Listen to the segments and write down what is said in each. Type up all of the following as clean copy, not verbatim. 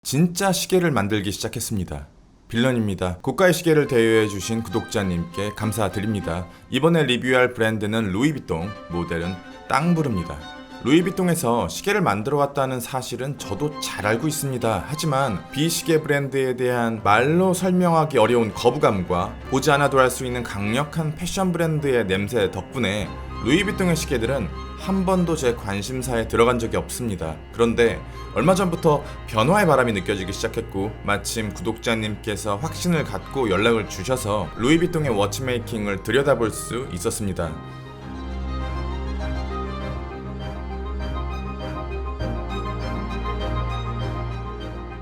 진짜 시계를 만들기 시작했습니다. 빌런입니다. 고가의 시계를 대여해주신 구독자님께 감사드립니다. 이번에 리뷰할 브랜드는 루이비통, 모델은 땅부르입니다. 루이비통에서 시계를 만들어 왔다는 사실은 저도 잘 알고 있습니다. 하지만 비시계 브랜드에 대한 말로 설명하기 어려운 거부감과 보지 않아도 알 수 있는 강력한 패션 브랜드의 냄새 덕분에 루이비통의 시계들은 한 번도 제 관심사에 들어간 적이 없습니다. 그런데 얼마 전부터 변화의 바람이 느껴지기 시작했고 마침 구독자님께서 확신을 갖고 연락을 주셔서 루이비통의 워치메이킹을 들여다볼 수 있었습니다.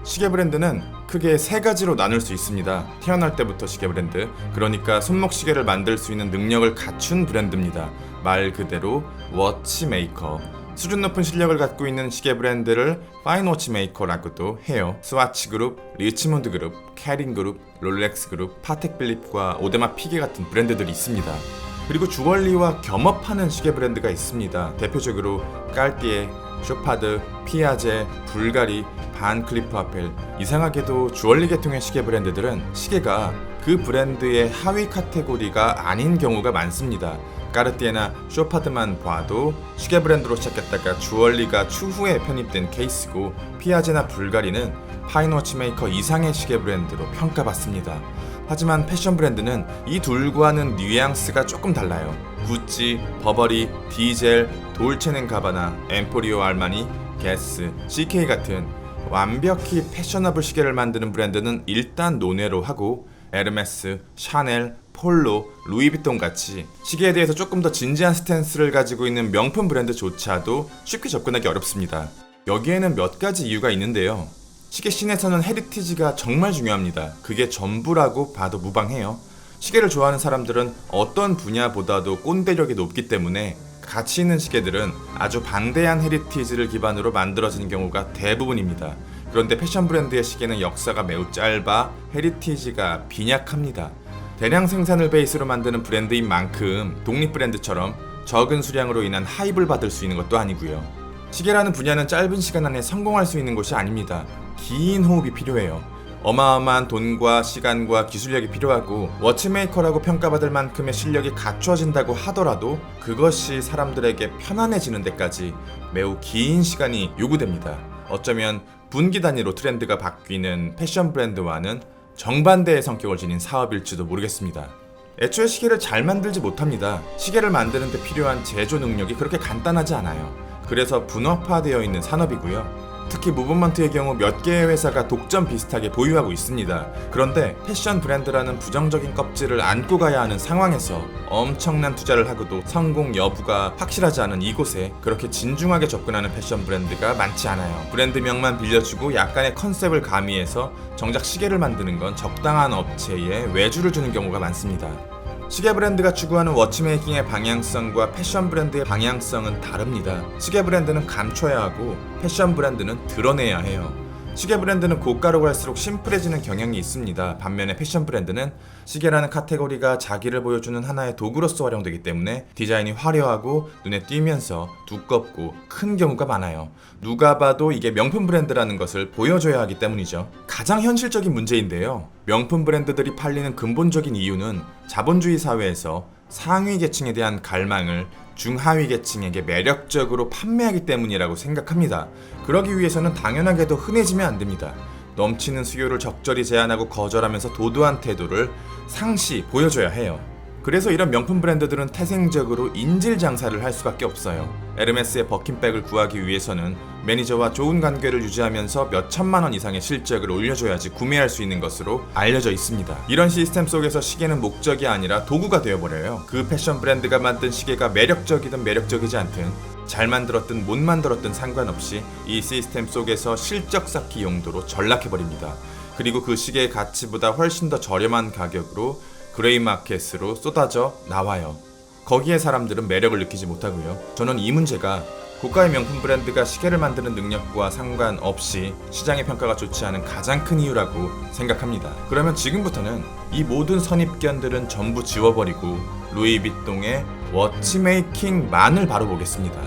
시계 브랜드는 크게 세 가지로 나눌 수 있습니다. 태어날 때부터 시계 브랜드, 그러니까 손목 시계를 만들 수 있는 능력을 갖춘 브랜드입니다. 말 그대로 워치메이커. 수준 높은 실력을 갖고 있는 시계 브랜드를 파인 워치메이커라고도 해요. 스와치 그룹, 리치몬드 그룹, 캐린 그룹, 롤렉스 그룹, 파텍 필립과 오데마 피게 같은 브랜드들이 있습니다. 그리고 주얼리와 겸업하는 시계 브랜드가 있습니다. 대표적으로 깔띠에, 쇼파드, 피아제, 불가리, 반 클리프 아펠. 이상하게도 주얼리 계통의 시계 브랜드들은 시계가 그 브랜드의 하위 카테고리가 아닌 경우가 많습니다. 까르띠에나 쇼파드만 봐도 시계 브랜드로 시작했다가 주얼리가 추후에 편입된 케이스고, 피아제나 불가리는 파인 워치메이커 이상의 시계 브랜드로 평가받습니다. 하지만 패션 브랜드는 이 둘과는 뉘앙스가 조금 달라요. 구찌, 버버리, 디젤, 돌체넨가바나, 엠포리오 알마니, 게스, CK 같은 완벽히 패셔너블 시계를 만드는 브랜드는 일단 논외로 하고, 에르메스, 샤넬, 폴로, 루이비통 같이 시계에 대해서 조금 더 진지한 스탠스를 가지고 있는 명품 브랜드조차도 쉽게 접근하기 어렵습니다. 여기에는 몇 가지 이유가 있는데요. 시계 씬에서는 헤리티지가 정말 중요합니다. 그게 전부라고 봐도 무방해요. 시계를 좋아하는 사람들은 어떤 분야보다도 꼰대력이 높기 때문에 가치 있는 시계들은 아주 방대한 헤리티지를 기반으로 만들어진 경우가 대부분입니다. 그런데 패션 브랜드의 시계는 역사가 매우 짧아 헤리티지가 빈약합니다. 대량 생산을 베이스로 만드는 브랜드인 만큼 독립 브랜드처럼 적은 수량으로 인한 하입을 받을 수 있는 것도 아니고요. 시계라는 분야는 짧은 시간 안에 성공할 수 있는 것이 아닙니다. 긴 호흡이 필요해요. 어마어마한 돈과 시간과 기술력이 필요하고, 워치메이커라고 평가받을 만큼의 실력이 갖춰진다고 하더라도 그것이 사람들에게 편안해지는 데까지 매우 긴 시간이 요구됩니다. 어쩌면 분기 단위로 트렌드가 바뀌는 패션 브랜드와는 정반대의 성격을 지닌 사업일지도 모르겠습니다. 애초에 시계를 잘 만들지 못합니다. 시계를 만드는 데 필요한 제조 능력이 그렇게 간단하지 않아요. 그래서 분업화되어 있는 산업이고요. 특히 무브먼트의 경우 몇 개의 회사가 독점 비슷하게 보유하고 있습니다. 그런데 패션 브랜드라는 부정적인 껍질을 안고 가야 하는 상황에서 엄청난 투자를 하고도 성공 여부가 확실하지 않은 이곳에 그렇게 진중하게 접근하는 패션 브랜드가 많지 않아요. 브랜드명만 빌려주고 약간의 컨셉을 가미해서 정작 시계를 만드는 건 적당한 업체에 외주를 주는 경우가 많습니다. 시계 브랜드가 추구하는 워치메이킹의 방향성과 패션 브랜드의 방향성은 다릅니다. 시계 브랜드는 감춰야 하고 패션 브랜드는 드러내야 해요. 시계 브랜드는 고가로 갈수록 심플해지는 경향이 있습니다. 반면에 패션 브랜드는 시계라는 카테고리가 자기를 보여주는 하나의 도구로서 활용되기 때문에 디자인이 화려하고 눈에 띄면서 두껍고 큰 경우가 많아요. 누가 봐도 이게 명품 브랜드라는 것을 보여줘야 하기 때문이죠. 가장 현실적인 문제인데요. 명품 브랜드들이 팔리는 근본적인 이유는 자본주의 사회에서 상위 계층에 대한 갈망을 중하위 계층에게 매력적으로 판매하기 때문이라고 생각합니다. 그러기 위해서는 당연하게도 흔해지면 안 됩니다. 넘치는 수요를 적절히 제한하고 거절하면서 도도한 태도를 상시 보여줘야 해요. 그래서 이런 명품 브랜드들은 태생적으로 인질 장사를 할 수밖에 없어요. 에르메스의 버킨백을 구하기 위해서는 매니저와 좋은 관계를 유지하면서 몇 천만 원 이상의 실적을 올려줘야지 구매할 수 있는 것으로 알려져 있습니다. 이런 시스템 속에서 시계는 목적이 아니라 도구가 되어버려요. 그 패션 브랜드가 만든 시계가 매력적이든 매력적이지 않든, 잘 만들었든 못 만들었든 상관없이 이 시스템 속에서 실적 쌓기 용도로 전락해버립니다. 그리고 그 시계의 가치보다 훨씬 더 저렴한 가격으로 그레이 마켓으로 쏟아져 나와요. 거기에 사람들은 매력을 느끼지 못하고요. 저는 이 문제가 고가의 명품 브랜드가 시계를 만드는 능력과 상관없이 시장의 평가가 좋지 않은 가장 큰 이유라고 생각합니다. 그러면 지금부터는 이 모든 선입견들은 전부 지워버리고 루이비통의 워치메이킹만을 바로 보겠습니다.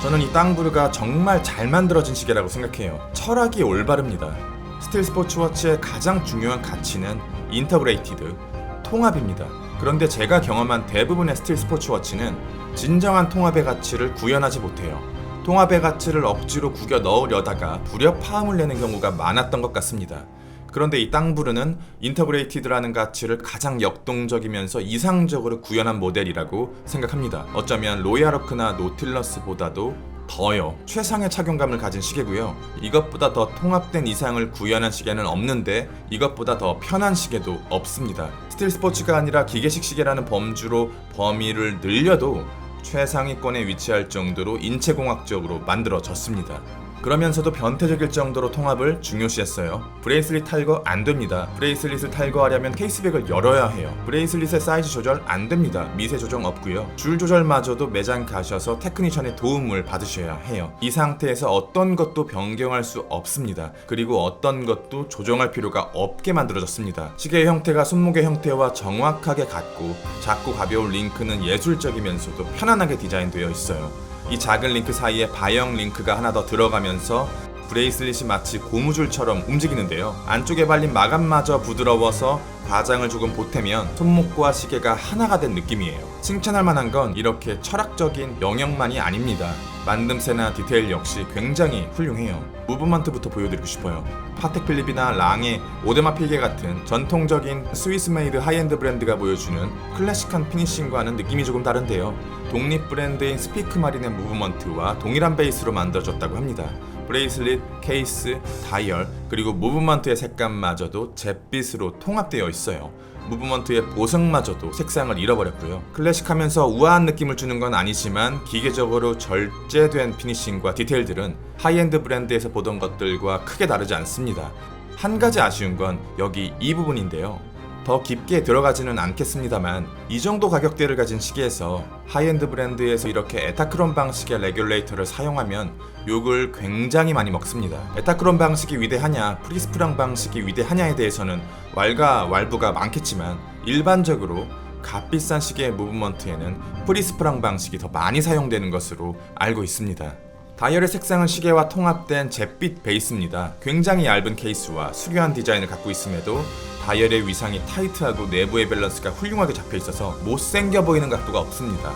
저는 이 땅부르가 정말 잘 만들어진 시계라고 생각해요. 철학이 올바릅니다. 스틸 스포츠워치의 가장 중요한 가치는 인터그레이티드, 통합입니다. 그런데 제가 경험한 대부분의 스틸 스포츠워치는 진정한 통합의 가치를 구현하지 못해요. 통합의 가치를 억지로 구겨 넣으려다가 불협화음을 내는 경우가 많았던 것 같습니다. 그런데 이 땅부르는 인터그레이티드라는 가치를 가장 역동적이면서 이상적으로 구현한 모델이라고 생각합니다. 어쩌면 로얄오크나 노틸러스보다도 더요 최상의 착용감을 가진 시계고요. 이것보다 더 통합된 이상을 구현한 시계는 없는데 이것보다 더 편한 시계도 없습니다. 스틸 스포츠가 아니라 기계식 시계라는 범주로 범위를 늘려도 최상위권에 위치할 정도로 인체공학적으로 만들어졌습니다. 그러면서도 변태적일 정도로 통합을 중요시했어요. 브레이슬릿 탈거 안 됩니다. 브레이슬릿을 탈거하려면 케이스백을 열어야 해요. 브레이슬릿의 사이즈 조절 안 됩니다. 미세 조정 없고요. 줄 조절마저도 매장 가셔서 테크니션의 도움을 받으셔야 해요. 이 상태에서 어떤 것도 변경할 수 없습니다. 그리고 어떤 것도 조정할 필요가 없게 만들어졌습니다. 시계의 형태가 손목의 형태와 정확하게 같고 작고 가벼운 링크는 예술적이면서도 편안하게 디자인되어 있어요. 이 작은 링크 사이에 바형 링크가 하나 더 들어가면서 브레이슬릿이 마치 고무줄처럼 움직이는데요. 안쪽에 발린 마감마저 부드러워서 과장을 조금 보태면 손목과 시계가 하나가 된 느낌이에요. 칭찬할 만한 건 이렇게 철학적인 영역만이 아닙니다. 만듦새나 디테일 역시 굉장히 훌륭해요. 무브먼트부터 보여드리고 싶어요. 파텍 필립이나 랑의 오데마 필게 같은 전통적인 스위스 메이드 하이엔드 브랜드가 보여주는 클래식한 피니싱과는 느낌이 조금 다른데요. 독립 브랜드인 스피크 마린의 무브먼트와 동일한 베이스로 만들어졌다고 합니다. 브레이슬릿, 케이스, 다이얼, 그리고 무브먼트의 색감마저도 잿빛으로 통합되어 있어요. 무브먼트의 보석마저도 색상을 잃어버렸고요. 클래식하면서 우아한 느낌을 주는 건 아니지만 기계적으로 절제된 피니싱과 디테일들은 하이엔드 브랜드에서 보던 것들과 크게 다르지 않습니다. 한 가지 아쉬운 건 여기 이 부분인데요. 더 깊게 들어가지는 않겠습니다만 이 정도 가격대를 가진 시계에서 하이엔드 브랜드에서 이렇게 에타크롬 방식의 레귤레이터를 사용하면 욕을 굉장히 많이 먹습니다. 에타크롬 방식이 위대하냐 프리스프랑 방식이 위대하냐에 대해서는 왈가왈부가 많겠지만 일반적으로 값비싼 시계의 무브먼트에는 프리스프랑 방식이 더 많이 사용되는 것으로 알고 있습니다. 다이얼의 색상은 시계와 통합된 잿빛 베이스입니다. 굉장히 얇은 케이스와 수려한 디자인을 갖고 있음에도 다이얼의 위상이 타이트하고 내부의 밸런스가 훌륭하게 잡혀있어서 못생겨 보이는 각도가 없습니다.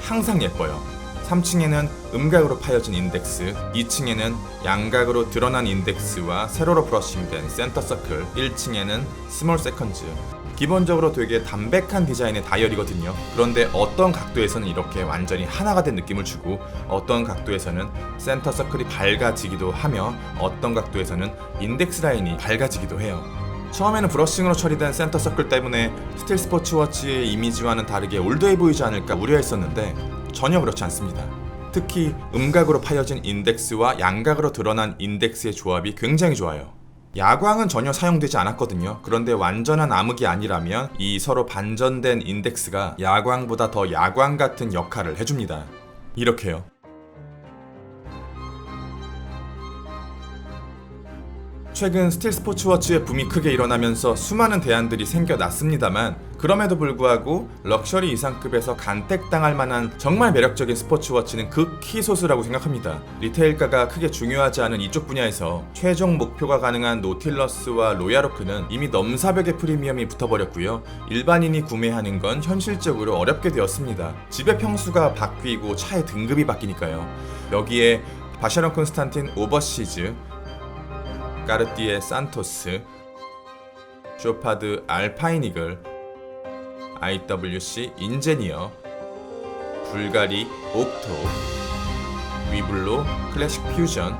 항상 예뻐요. 3층에는 음각으로 파여진 인덱스, 2층에는 양각으로 드러난 인덱스와 세로로 브러싱된 센터 서클, 1층에는 스몰 세컨즈. 기본적으로 되게 담백한 디자인의 다이얼이거든요. 그런데 어떤 각도에서는 이렇게 완전히 하나가 된 느낌을 주고 어떤 각도에서는 센터 서클이 밝아지기도 하며 어떤 각도에서는 인덱스 라인이 밝아지기도 해요. 처음에는 브러싱으로 처리된 센터 서클 때문에 스틸 스포츠워치의 이미지와는 다르게 올드해 보이지 않을까 우려했었는데 전혀 그렇지 않습니다. 특히 음각으로 파여진 인덱스와 양각으로 드러난 인덱스의 조합이 굉장히 좋아요. 야광은 전혀 사용되지 않았거든요. 그런데 완전한 암흑이 아니라면 이 서로 반전된 인덱스가 야광보다 더 야광 같은 역할을 해줍니다. 이렇게요. 최근 스틸 스포츠워치의 붐이 크게 일어나면서 수많은 대안들이 생겨났습니다만 그럼에도 불구하고 럭셔리 이상급에서 간택당할 만한 정말 매력적인 스포츠워치는 극히 소수라고 생각합니다. 리테일가가 크게 중요하지 않은 이쪽 분야에서 최종 목표가 가능한 노틸러스와 로얄오크는 이미 넘사벽의 프리미엄이 붙어버렸고요. 일반인이 구매하는 건 현실적으로 어렵게 되었습니다. 집의 평수가 바뀌고 차의 등급이 바뀌니까요. 여기에 바샤론 콘스탄틴 오버시즈, 까르띠에 산토스, 쇼파드 알파인이글, IWC 인제니어, 불가리 옥토, 위블로 클래식 퓨전,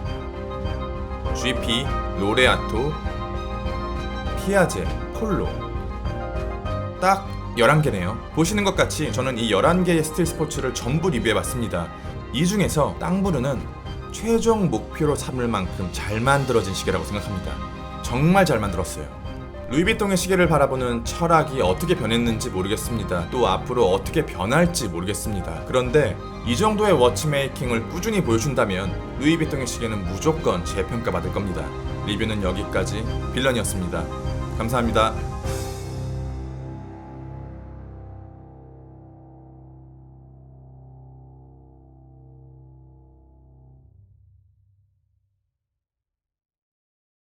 GP 로레아토, 피아제 폴로. 딱 11개네요. 보시는 것 같이 저는 이 11개의 스틸 스포츠를 전부 리뷰해봤습니다. 이 중에서 땅부르는 최종 목표로 삼을 만큼 잘 만들어진 시계라고 생각합니다. 정말 잘 만들었어요. 루이비통의 시계를 바라보는 철학이 어떻게 변했는지 모르겠습니다. 또 앞으로 어떻게 변할지 모르겠습니다. 그런데 이 정도의 워치메이킹을 꾸준히 보여준다면 루이비통의 시계는 무조건 재평가받을 겁니다. 리뷰는 여기까지. 빌런이었습니다. 감사합니다.